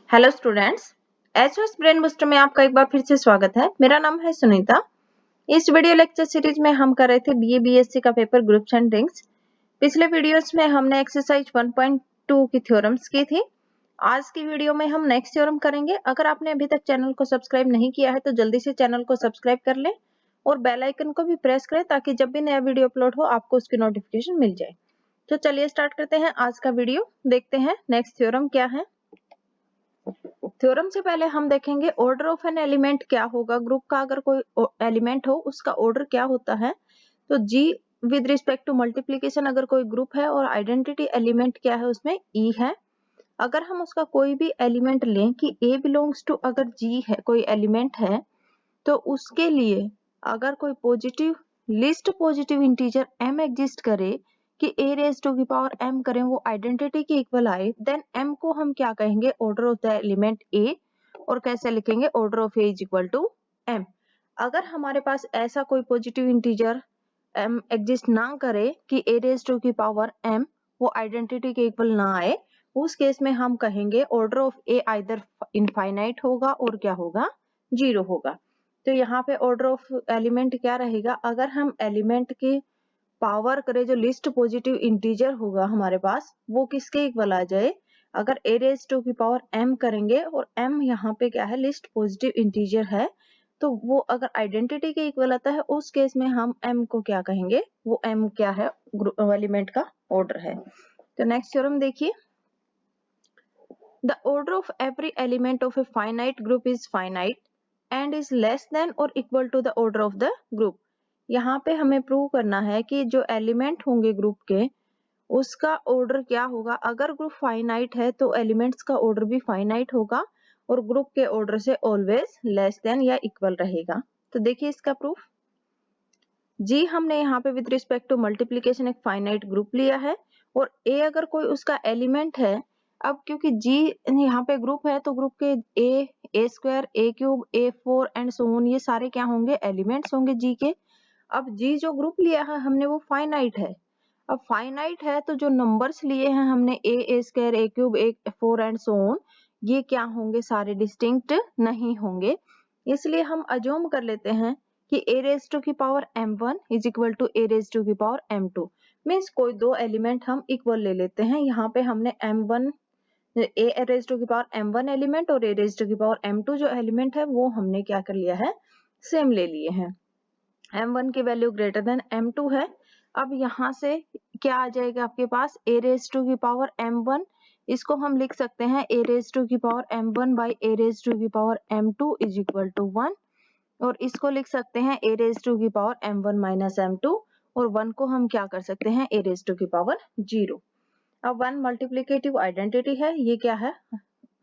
Hello students, HS brain booster में आपका एक बार फिर से स्वागत है। मेरा नाम है सुनीता। इस वीडियो लेक्चर सीरीज में हम कर रहे थे बीए बीएससी का पेपर ग्रुप्स एंड रिंग्स। पिछले वीडियोस में हमने एक्सरसाइज 1.2 की थ्योरम्स की थी। आज की वीडियो में हम नेक्स्ट थ्योरम करेंगे। अगर आपने अभी तक चैनल को सब्सक्राइब नहीं किया है तो जल्दी से चैनल को सब्सक्राइब कर लें और बेल आइकन को भी प्रेस करें ताकि जब भी नया वीडियो अपलोड हो आपको उसकी नोटिफिकेशन मिल जाए। तो चलिए स्टार्ट करते हैं आज का वीडियो। देखते हैं नेक्स्ट थ्योरम क्या है। थ्योरम से पहले हम देखेंगे ऑर्डर ऑफ एन एलिमेंट क्या होगा। ग्रुप का अगर कोई एलिमेंट हो उसका ऑर्डर क्या होता है। तो जी विद रिस्पेक्ट टू मल्टीप्लीकेशन अगर कोई ग्रुप है और आइडेंटिटी एलिमेंट क्या है उसमें ई है। अगर हम उसका कोई भी एलिमेंट लें कि ए बिलोंग्स टू अगर जी है कोई एलिमेंट है तो उसके लिए अगर कोई positive least positive integer m exist करे कि a रेज टू की पावर m करें वो आइडेंटिटी के इक्वल आए, देन m को हम क्या कहेंगे, order of the element a। और कैसे लिखेंगे, order of a is equal to m। अगर हमारे पास ऐसा कोई पॉजिटिव इंटीजर m एग्जिस्ट ना करे कि a रेज टू की पावर m वो आइडेंटिटी के इक्वल ना आए, उस केस में हम कहेंगे order of a either infinite होगा और क्या होगा, जीरो होगा। तो यहाँ पे ऑर्डर ऑफ एलिमेंट क्या रहेगा, अगर हम एलिमेंट की पावर करें जो लिस्ट पॉजिटिव इंटीजर होगा हमारे पास वो किसके इक्वल आ जाए। अगर a रेज टू की पावर m करेंगे और m यहाँ पे क्या है, लिस्ट पॉजिटिव इंटीजर है, तो वो अगर आइडेंटिटी के इक्वल आता है उस केस में हम m को क्या कहेंगे, वो m क्या है, एलिमेंट का ऑर्डर है। तो नेक्स्ट थ्योरम देखिए, the order of every element of a finite group is finite and is less than और equal to the order of the group. यहाँ पे हमें प्रूव करना है कि जो एलिमेंट होंगे ग्रुप के उसका ऑर्डर क्या होगा। अगर ग्रुप फाइनाइट है तो एलिमेंट्स का ऑर्डर भी फाइनाइट होगा और ग्रुप के ऑर्डर से ऑलवेज लेस देन या इक्वल रहेगा। तो देखिए इसका प्रूफ, जी हमने यहाँ पे विद रिस्पेक्ट टू मल्टीप्लीकेशन एक फाइनाइट ग्रुप लिया है और ए अगर कोई उसका एलिमेंट है। अब क्योंकि जी यहाँ पे ग्रुप है तो ग्रुप के a square, a cube, A4 and so on ये सारे क्या होंगे, एलिमेंट्स होंगे जी के। अब जी जो ग्रुप लिया है हमने वो फाइनाइट है। अब फाइनाइट है तो जो नंबर्स लिए हैं हमने a square, a cube, A4 and so on, ये क्या होंगे, सारे डिस्टिंक्ट नहीं होंगे। इसलिए हम अज्यूम कर लेते हैं कि a रेज टू की power m1 is equal to a raise to की पावर m2। मीन्स कोई दो एलिमेंट हम इक्वल ले लेते हैं। यहाँ पे हमने m1 a रेज टू की पावर m1 एलिमेंट और a रेज टू की पावर m2 जो एलिमेंट है वो हमने क्या कर लिया है, सेम ले लिए हैं। m1 की वैल्यू ग्रेटर देन m2 है। अब यहाँ से क्या आ जाएगा आपके पास, a रेज टू की पावर m1, इसको हम लिख सकते हैं a रेज टू की power m1 by a raise to की power m2 is equal to 1। और इसको लिख सकते हैं a रेज टू की पावर m1 माइनस m2 और 1 को हम क्या कर सकते हैं, a रेज टू की पावर 0। अब 1 मल्टीप्लिकेटिव आइडेंटिटी है, ये क्या है,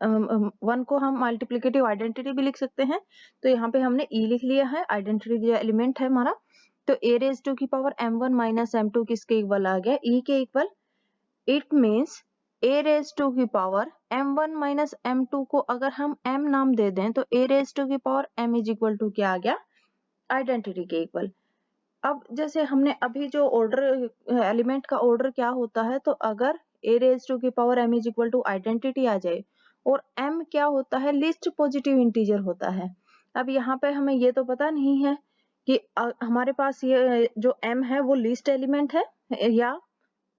1 को हम मल्टीप्लिकेटिव आइडेंटिटी भी लिख सकते हैं। तो यहाँ पे हमने e लिख लिया है, आइडेंटिटी जो एलिमेंट है हमारा। तो a रेज टू की पावर m1 माइनस m2 किसके इक्वल आ गया, e के इक्वल। It means a raise to की पावर m1 माइनस m2 को अगर हम m नाम दे दें तो a रेज टू की power m is equal to क्या आ गया, आइडेंटिटी के इक्वल। अब जैसे हमने अभी जो ऑर्डर एलिमेंट का ऑर्डर क्या होता है, तो अगर a रेज टू की power m is equal to identity आ जाए और m क्या होता है, लिस्ट पॉजिटिव इंटीजर होता है। अब यहाँ पे हमें ये तो पता नहीं है कि हमारे पास ये जो m है वो लिस्ट एलिमेंट है या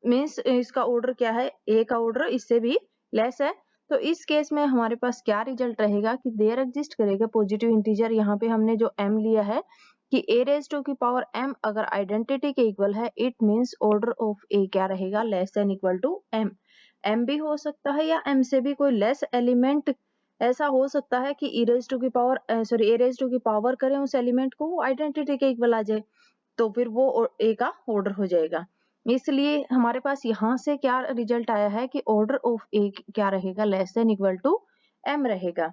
मीन्स इसका ऑर्डर क्या है, ए का ऑर्डर इससे भी लेस है। तो इस केस में हमारे पास क्या रिजल्ट रहेगा कि देयर एग्जिस्ट करेगा पॉजिटिव इंटीजर। यहाँ पे हमने जो m लिया है कि a रेज टू की पावर m अगर आइडेंटिटी के इक्वल है, it means order of a क्या रहेगा, less than equal to m। m भी हो सकता है या m से भी कोई लेस एलिमेंट ऐसा हो सकता है कि e रेज टू की पावर a रेज टू की पावर करें उस एलिमेंट को, वो आइडेंटिटी के इक्वल आ जाए तो फिर वो a का ऑर्डर हो जाएगा। इसलिए हमारे पास यहाँ से क्या रिजल्ट आया है कि ऑर्डर ऑफ ए क्या रहेगा, less than equal to m रहेगा।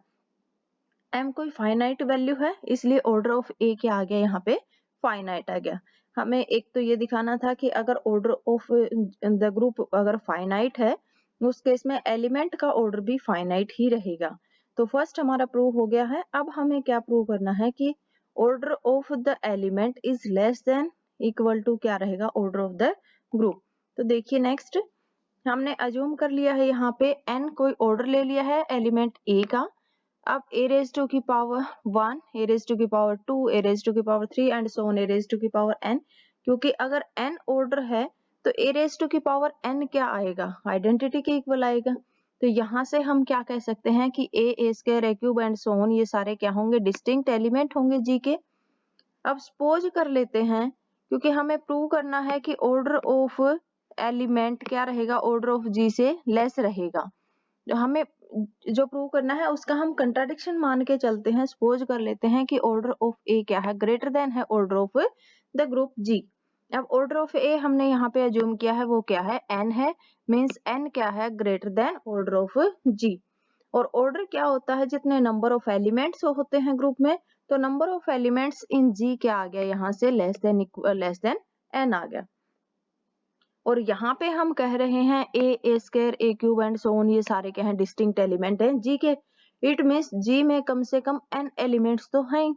m कोई फाइनाइट वैल्यू है इसलिए ऑर्डर ऑफ ए क्या आ गया, यहाँ पे फाइनाइट आ गया। हमें एक तो ये दिखाना था कि अगर ऑर्डर ऑफ द ग्रुप अगर फाइनाइट है उस केस में एलिमेंट का ऑर्डर भी फाइनाइट ही रहेगा। तो फर्स्ट हमारा प्रूव हो गया है। अब हमें क्या प्रूव करना है कि order of the element is less than equal to क्या रहेगा, ऑर्डर ऑफ द ग्रुप। तो देखिए नेक्स्ट, हमने अज्यूम कर लिया है यहाँ पे n कोई ऑर्डर ले लिया है एलिमेंट a का। अब a रेज टू की पावर 1, a रेज टू की पावर 2, a रेज टू की power 3 and so on a raise to की पावर n। क्योंकि अगर n ऑर्डर है तो a रेज टू की पावर n क्या आएगा, आइडेंटिटी के इक्वल आएगा। तो यहाँ से हम क्या कह सकते हैं कि a square, a cube and so on ये सारे क्या होंगे, डिस्टिंक्ट एलिमेंट होंगे जी के। अब सपोज कर लेते हैं, क्योंकि हमें प्रूव करना है कि ऑर्डर ऑफ एलिमेंट क्या रहेगा, ऑर्डर ऑफ जी से लेस रहेगा। हमें जो प्रूव करना है उसका हम कंट्राडिक्शन मान के चलते हैं। सपोज कर लेते हैं कि ऑर्डर ऑफ ए क्या है, ग्रेटर देन है ऑर्डर ऑफ द ग्रुप जी। अब ऑर्डर ऑफ ए हमने यहाँ पे अज्यूम किया है वो क्या है, n है, मींस n क्या है, ग्रेटर देन ऑर्डर ऑफ जी। और ऑर्डर क्या होता है, जितने नंबर ऑफ एलिमेंट्स होते हैं ग्रुप में, तो नंबर ऑफ एलिमेंट्स इन जी क्या आ गया यहाँ से, लेस देन n आ गया। और यहाँ पे हम कह रहे हैं a square, a cube and so on ये सारे क्या हैं, डिस्टिंक्ट एलिमेंट हैं जी के। इट मीन्स जी में कम से कम n एलिमेंट्स तो हैं,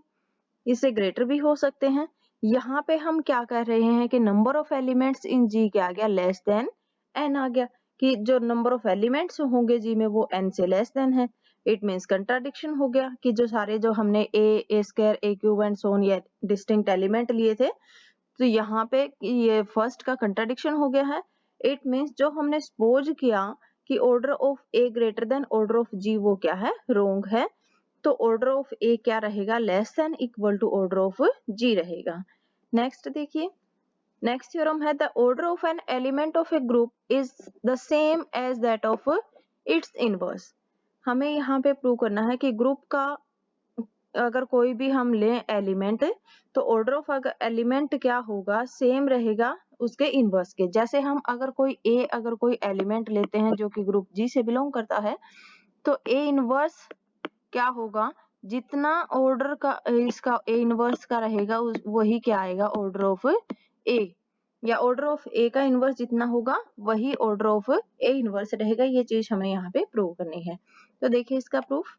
इससे ग्रेटर भी हो सकते हैं। यहाँ पे हम क्या कह रहे हैं कि नंबर ऑफ एलिमेंट्स इन जी क्या आ गया, लेस देन n आ गया, कि जो नंबर ऑफ एलिमेंट्स होंगे जी में वो n से लेस देन है। इट मीन्स कंट्राडिक्शन हो गया कि जो सारे जो हमने a square, a cube and so on ये डिस्टिंक्ट एलिमेंट लिए थे, तो यहाँ पे ये फर्स्ट का कंट्राडिक्शन हो गया है। इट मीन्स जो हमने सपोज किया कि order of a greater than order of G वो क्या है, रोंग है। तो ऑर्डर ऑफ ए क्या रहेगा, less than equal to order of G रहेगा। नेक्स्ट देखिए, नेक्स्ट थ्योरम है the order of an element of a group is the same as that of its inverse. हमें यहाँ पे प्रूव करना है कि ग्रुप का अगर कोई भी हम लें एलिमेंट, तो ऑर्डर ऑफ एलिमेंट क्या होगा, सेम रहेगा उसके इनवर्स के। जैसे हम अगर कोई एलिमेंट लेते हैं जो कि ग्रुप जी से बिलोंग करता है, तो ए इनवर्स क्या होगा, जितना ऑर्डर का इसका ए इनवर्स का रहेगा वही क्या आएगा, ऑर्डर ऑफ ए, या ऑर्डर ऑफ ए का इनवर्स जितना होगा वही ऑर्डर ऑफ ए इनवर्स रहेगा। ये चीज हमें यहाँ पे प्रूव करनी है। तो देखिए इसका प्रूफ,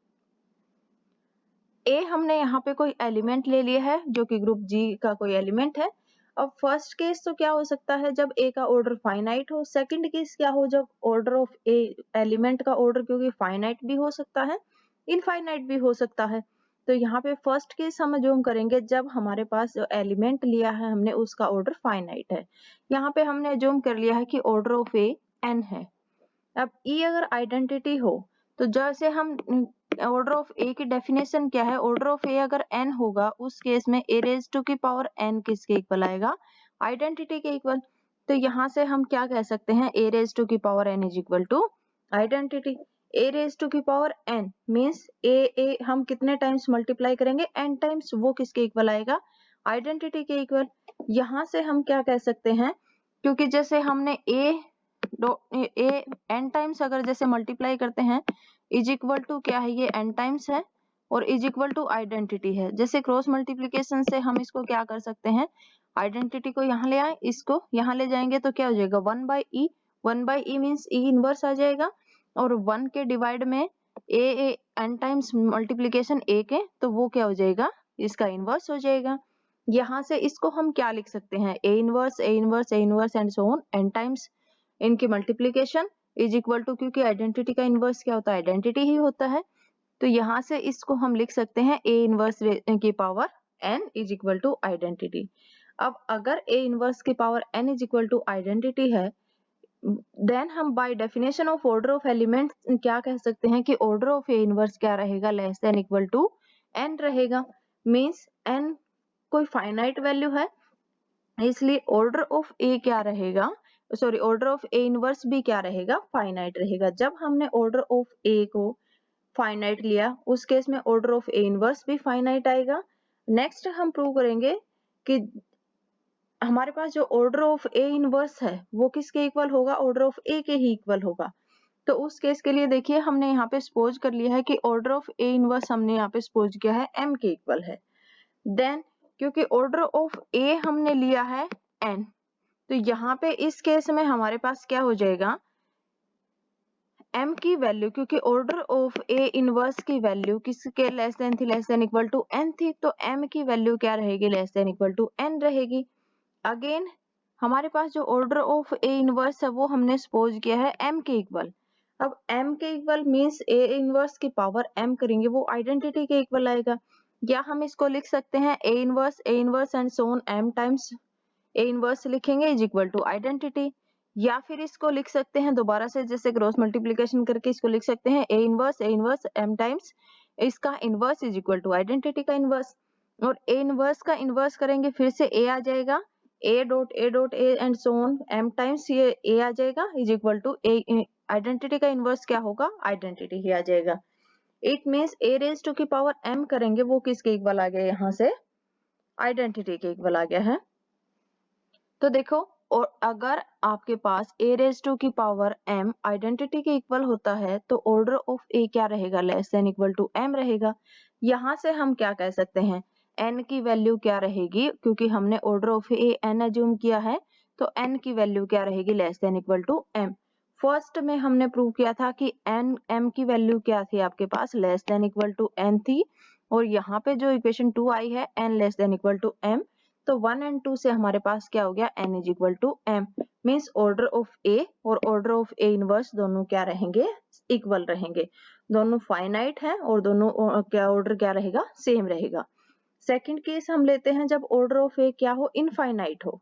ए हमने यहाँ पे कोई एलिमेंट ले लिया है जो कि ग्रुप जी का कोई एलिमेंट है। अब फर्स्ट केस तो क्या हो सकता है, जब ए का ऑर्डर फाइनाइट हो। सेकंड केस क्या हो, जब ऑर्डर ऑफ ए एलिमेंट का ऑर्डर क्योंकि फाइनाइट भी हो सकता है, इनफाइनाइट भी हो सकता है। तो यहाँ पे फर्स्ट केस हम अज्यूम करेंगे जब हमारे पास जो एलिमेंट लिया है हमने उसका ऑर्डर फाइनाइट है। यहाँ पे हमने अज्यूम कर लिया है कि ऑर्डर ऑफ ए n है। अब ई अगर आइडेंटिटी हो, तो जैसे हम ऑर्डर ऑफ ए की डेफिनेशन क्या है, ऑर्डर ऑफ ए अगर n होगा उस केस में ए रेज टू की पावर n किसके इक्वल आएगा, आइडेंटिटी के इक्वल। तो यहाँ से हम क्या कह सकते हैं, ए रेज टू की power n is equal to identity. A raise to की पावर n मीन्स ए हम कितने टाइम्स मल्टीप्लाई करेंगे, n टाइम्स, वो किसके इक्वल आएगा, आइडेंटिटी के इक्वल। यहाँ से हम क्या कह सकते हैं, क्योंकि जैसे हमने ए n टाइम्स अगर जैसे मल्टीप्लाई करते हैं, इज इक्वल टू क्या है, ये n टाइम्स है और इज इक्वल टू आइडेंटिटी है। जैसे क्रॉस मल्टीप्लीकेशन से हम इसको क्या कर सकते हैं, आइडेंटिटी को यहाँ ले आए, इसको यहाँ ले जाएंगे तो क्या हो जाएगा, 1/e। 1/e means e inverse आ जाएगा, और 1 के डिवाइड में ए n टाइम्स मल्टीप्लीकेशन a के, तो वो क्या हो जाएगा, इसका इनवर्स हो जाएगा। यहाँ से इसको हम क्या लिख सकते हैं, a inverse and so on n times इनकी मल्टीप्लीकेशन इज इक्वल टू, क्योंकि आइडेंटिटी का इनवर्स क्या होता है, आइडेंटिटी ही होता है। तो यहाँ से इसको हम लिख सकते हैं a इनवर्स की power n is equal to identity. अब अगर a इनवर्स की power n is equal to identity है, देन हम by definition of order of elements क्या कह सकते हैं कि ऑर्डर ऑफ ए इनवर्स क्या रहेगा, less than equal to n रहेगा। मींस n कोई फाइनाइट वैल्यू है, इसलिए ऑर्डर ऑफ ए क्या रहेगा, sorry order of a inverse भी क्या रहेगा, फाइनाइट रहेगा। जब हमने ऑर्डर ऑफ ए को फाइनाइट लिया उस केस में ऑर्डर ऑफ ए इनवर्स भी फाइनाइट आएगा। नेक्स्ट हम प्रूव करेंगे कि हमारे पास जो ऑर्डर ऑफ ए इनवर्स है वो किसके इक्वल होगा, ऑर्डर ऑफ ए के ही इक्वल होगा। तो उस केस के लिए देखिए हमने यहाँ पे सपोज कर लिया है कि ऑर्डर ऑफ ए इनवर्स हमने यहाँ पे सपोज किया है m के इक्वल है। देन क्योंकि ऑर्डर ऑफ ए हमने लिया है n, तो यहाँ पे इस केस में हमारे पास क्या हो जाएगा, m की वैल्यू, क्योंकि ऑर्डर ऑफ ए इनवर्स की वैल्यू किसके लेस देन थी, less than equal to n थी, तो m की वैल्यू क्या रहेगी, less than equal to n रहेगी। अगेन हमारे पास जो ऑर्डर ऑफ ए इनवर्स है वो हमने सपोज किया है m के इक्वल। अब m के इक्वल मींस a इनवर्स की पावर m करेंगे वो आइडेंटिटी के इक्वल आएगा, या हम इसको लिख सकते हैं a inverse and so on m times a inverse लिखेंगे इज इक्वल टू आइडेंटिटी, या फिर इसको लिख सकते हैं दोबारा से जैसे क्रॉस मल्टीप्लिकेशन करके इसको लिख सकते हैं a इनवर्स m टाइम्स इसका inverse is equal to identity का इनवर्स। और a इनवर्स का इनवर्स करेंगे फिर से a आ जाएगा, a dot a and so on m times ये a आ जाएगा is equal to a, identity का इनवर्स क्या होगा, आइडेंटिटी ही आ जाएगा। It means a raise to की पावर m करेंगे वो किसके इक्वल आ गया, यहाँ से आइडेंटिटी के इक्वल आ गया है। तो देखो, और अगर आपके पास a रेज टू की पावर m आइडेंटिटी के इक्वल होता है तो ऑर्डर ऑफ a क्या रहेगा, less than equal to m रहेगा। यहाँ से हम क्या कह सकते हैं, n की वैल्यू क्या रहेगी, क्योंकि हमने order of a n assume किया है तो n की वैल्यू क्या रहेगी, less than equal to m। First में हमने प्रूव किया था कि n m की वैल्यू क्या थी आपके पास, less than equal to n थी, और यहाँ पे जो इक्वेशन 2 आई है n less than equal to m, तो 1 एंड 2 से हमारे पास क्या हो गया, n is equal to m। Means order of a और ऑर्डर ऑफ a इनवर्स दोनों क्या रहेंगे, इक्वल रहेंगे, दोनों फाइनाइट हैं और दोनों क्या ऑर्डर क्या रहेगा, सेम रहेगा। सेकंड केस हम लेते हैं जब ऑर्डर ऑफ a क्या हो, इनफाइनाइट हो।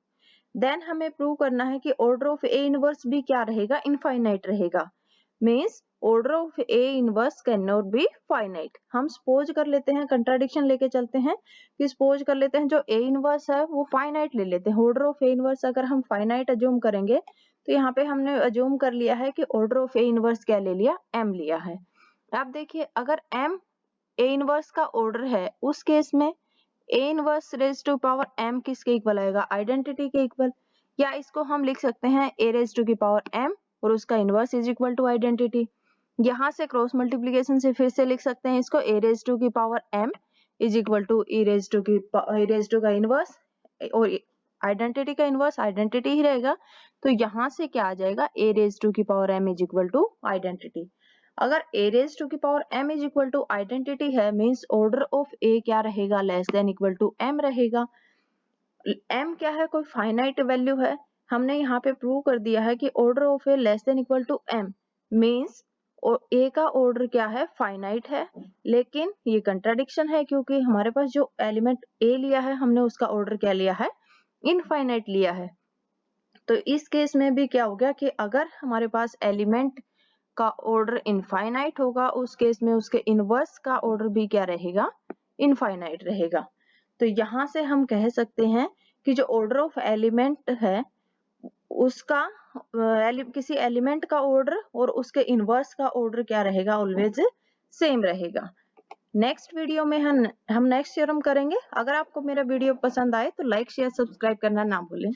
देन हमें प्रूव करना है कि ऑर्डर ऑफ a इनवर्स भी क्या रहेगा, इनफाइनाइट रहेगा। Means order of a inverse can not be finite. हम सपोज कर लेते हैं, कंट्राडिक्शन लेके चलते हैं कि सपोज कर लेते हैं जो a इनवर्स है वो फाइनाइट ले लेते हैं। ऑर्डर ऑफ a इनवर्स अगर हम फाइनाइट अज्यूम करेंगे तो यहाँ पे हमने अज्यूम कर लिया है कि ऑर्डर ऑफ a इनवर्स क्या ले लिया, m लिया है। अब देखिए अगर m a इनवर्स का ऑर्डर है उस केस में a inverse raise to power m किसके इक्वल आएगा, आइडेंटिटी के इक्वल, या इसको हम लिख सकते हैं a रेज टू की पावर m और उसका inverse is equal to identity. यहाँ से क्रॉस मल्टीप्लिकेशन से फिर से लिख सकते हैं इसको a रेज टू की power m is equal to e raise to का इनवर्स, और आइडेंटिटी का इनवर्स आइडेंटिटी ही रहेगा, तो यहाँ से क्या आ जाएगा, a रेज टू की power m is equal to identity. अगर a रेज टू की power m is equal to identity है मीन्स ऑर्डर ऑफ a क्या रहेगा, less than equal to m रहेगा। m क्या है, कोई फाइनाइट वैल्यू है। हमने यहाँ पे प्रूव कर दिया है कि order of a less than equal to m means a का ऑर्डर क्या है, फाइनाइट है। लेकिन ये कंट्राडिक्शन है क्योंकि हमारे पास जो एलिमेंट a लिया है हमने उसका ऑर्डर क्या लिया है, इनफाइनाइट लिया है। तो इस केस में भी क्या हो गया कि अगर हमारे पास एलिमेंट का ऑर्डर इनफाइनाइट होगा उस केस में उसके इनवर्स का ऑर्डर भी क्या रहेगा, इनफाइनाइट रहेगा। तो यहाँ से हम कह सकते हैं कि जो ऑर्डर ऑफ एलिमेंट है उसका किसी एलिमेंट का ऑर्डर और उसके इनवर्स का ऑर्डर क्या रहेगा, ऑलवेज सेम रहेगा। नेक्स्ट वीडियो में हम नेक्स्ट थ्योरम करेंगे। अगर आपको मेरा वीडियो पसंद आए तो लाइक शेयर सब्सक्राइब करना ना भूलें।